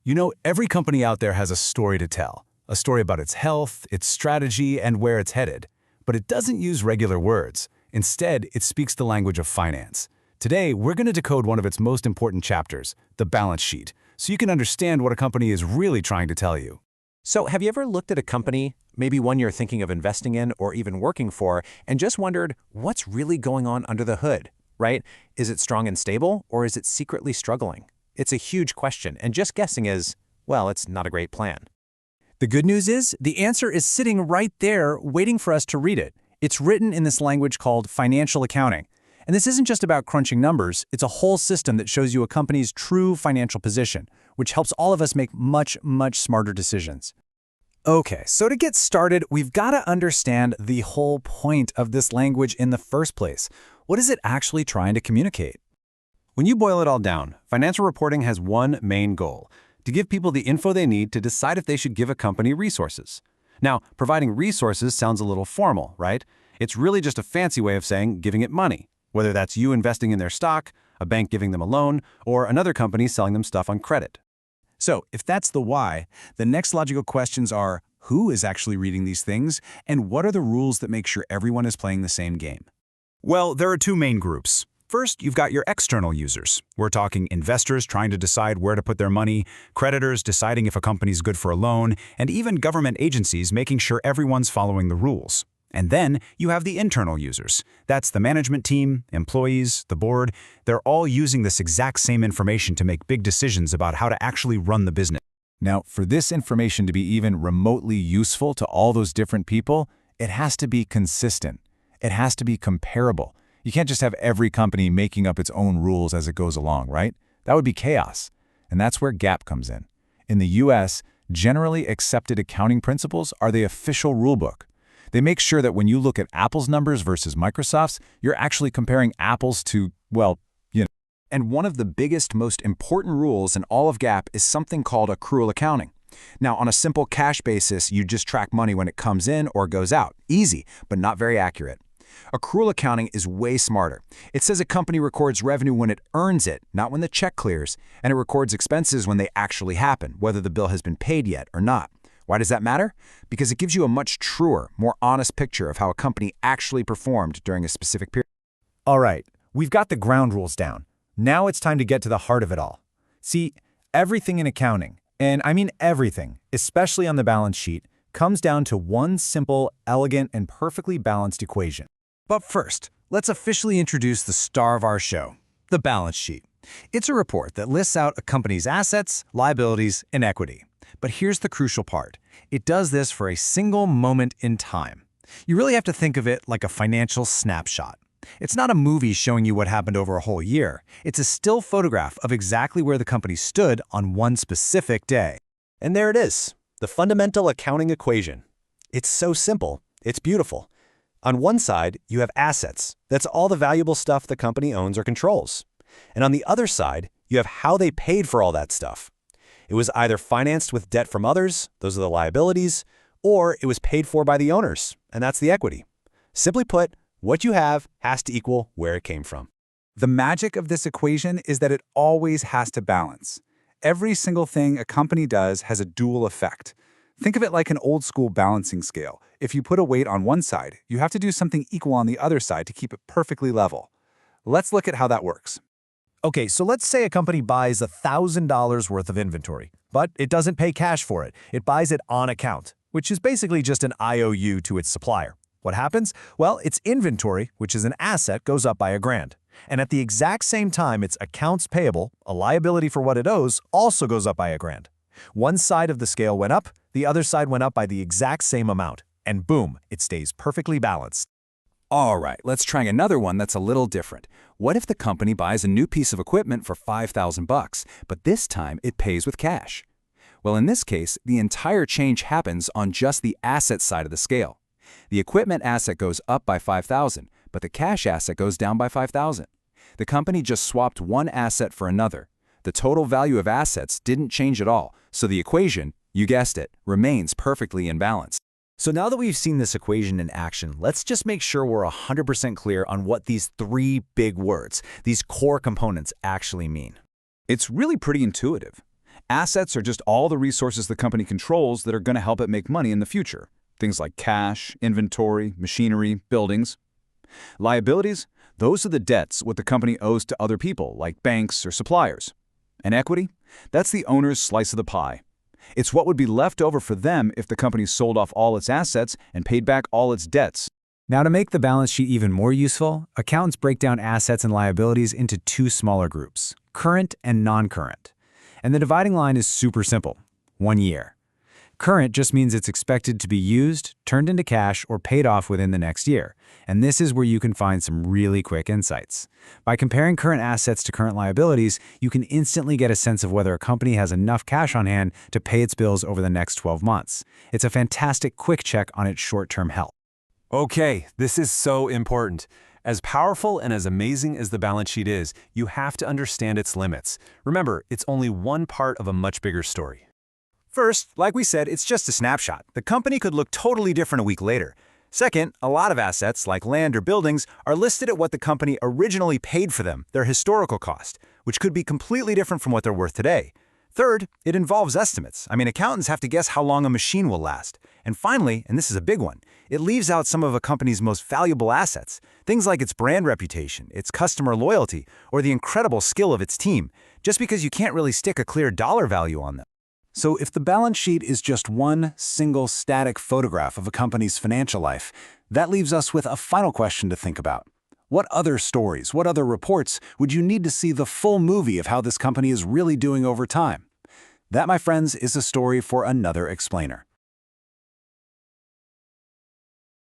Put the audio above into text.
You know, every company out there has a story to tell. A story about its health, its strategy, and where it's headed. But it doesn't use regular words. Instead, it speaks the language of finance. Today, we're going to decode one of its most important chapters, the balance sheet, so you can understand what a company is really trying to tell you. So have you ever looked at a company, maybe one you're thinking of investing in or even working for, and just wondered what's really going on under the hood, right? Is it strong and stable, or is it secretly struggling? It's a huge question, and just guessing is, well, it's not a great plan. The good news is, the answer is sitting right there waiting for us to read it. It's written in this language called financial accounting. And this isn't just about crunching numbers, it's a whole system that shows you a company's true financial position, which helps all of us make much smarter decisions. Okay, so to get started, we've got to understand the whole point of this language in the first place. What is it actually trying to communicate? When you boil it all down, financial reporting has one main goal: to give people the info they need to decide if they should give a company resources. Now, providing resources sounds a little formal, right? It's really just a fancy way of saying giving it money, whether that's you investing in their stock, a bank giving them a loan, or another company selling them stuff on credit. So, if that's the why, the next logical questions are, who is actually reading these things, and what are the rules that make sure everyone is playing the same game? Well, there are two main groups. First, you've got your external users. We're talking investors trying to decide where to put their money, creditors deciding if a company's good for a loan, and even government agencies making sure everyone's following the rules. And then you have the internal users. That's the management team, employees, the board. They're all using this exact same information to make big decisions about how to actually run the business. Now, for this information to be even remotely useful to all those different people, it has to be consistent. It has to be comparable. You can't just have every company making up its own rules as it goes along, right? That would be chaos. And that's where GAAP comes in. In the US, generally accepted accounting principles are the official rulebook. They make sure that when you look at Apple's numbers versus Microsoft's, you're actually comparing apples to, well, you know. And one of the biggest, most important rules in all of GAAP is something called accrual accounting. Now, on a simple cash basis, you just track money when it comes in or goes out. Easy, but not very accurate. Accrual accounting is way smarter. It says a company records revenue when it earns it, not when the check clears, and it records expenses when they actually happen, whether the bill has been paid yet or not. Why does that matter? Because it gives you a much truer, more honest picture of how a company actually performed during a specific period. All right, we've got the ground rules down. Now it's time to get to the heart of it all. See, everything in accounting, and I mean everything, especially on the balance sheet, comes down to one simple, elegant, and perfectly balanced equation. But first, let's officially introduce the star of our show, the balance sheet. It's a report that lists out a company's assets, liabilities, and equity. But here's the crucial part. It does this for a single moment in time. You really have to think of it like a financial snapshot. It's not a movie showing you what happened over a whole year. It's a still photograph of exactly where the company stood on one specific day. And there it is, the fundamental accounting equation. It's so simple, it's beautiful. On one side, you have assets. That's all the valuable stuff the company owns or controls. And on the other side, you have how they paid for all that stuff. It was either financed with debt from others, those are the liabilities, or it was paid for by the owners, and that's the equity. Simply put, what you have has to equal where it came from. The magic of this equation is that it always has to balance. Every single thing a company does has a dual effect. Think of it like an old-school balancing scale. If you put a weight on one side, you have to do something equal on the other side to keep it perfectly level. Let's look at how that works. Okay, so let's say a company buys $1,000 worth of inventory, but it doesn't pay cash for it. It buys it on account, which is basically just an IOU to its supplier. What happens? Well, its inventory, which is an asset, goes up by $1,000. And at the exact same time, its accounts payable, a liability for what it owes, also goes up by $1,000. One side of the scale went up, the other side went up by the exact same amount, and boom, it stays perfectly balanced. All right, let's try another one that's a little different. What if the company buys a new piece of equipment for $5,000, but this time it pays with cash? Well, in this case, the entire change happens on just the asset side of the scale. The equipment asset goes up by $5,000, but the cash asset goes down by $5,000. The company just swapped one asset for another. The total value of assets didn't change at all, so the equation, you guessed it, remains perfectly in balance. So now that we've seen this equation in action, let's just make sure we're 100% clear on what these three big words, these core components, actually mean. It's really pretty intuitive. Assets are just all the resources the company controls that are going to help it make money in the future. Things like cash, inventory, machinery, buildings. Liabilities, those are the debts what the company owes to other people, like banks or suppliers. And equity, that's the owner's slice of the pie. It's what would be left over for them if the company sold off all its assets and paid back all its debts. Now, to make the balance sheet even more useful, accountants break down assets and liabilities into two smaller groups, current and non-current. And the dividing line is super simple, 1 year. Current just means it's expected to be used, turned into cash, or paid off within the next year. And this is where you can find some really quick insights. By comparing current assets to current liabilities, you can instantly get a sense of whether a company has enough cash on hand to pay its bills over the next 12 months. It's a fantastic quick check on its short-term health. Okay, this is so important. As powerful and as amazing as the balance sheet is, you have to understand its limits. Remember, it's only one part of a much bigger story. First, like we said, it's just a snapshot. The company could look totally different a week later. Second, a lot of assets, like land or buildings, are listed at what the company originally paid for them, their historical cost, which could be completely different from what they're worth today. Third, it involves estimates. Accountants have to guess how long a machine will last. And finally, and this is a big one, it leaves out some of a company's most valuable assets, things like its brand reputation, its customer loyalty, or the incredible skill of its team, just because you can't really stick a clear dollar value on them. So if the balance sheet is just one single static photograph of a company's financial life, that leaves us with a final question to think about. What other stories, what other reports would you need to see the full movie of how this company is really doing over time? That, my friends, is a story for another explainer.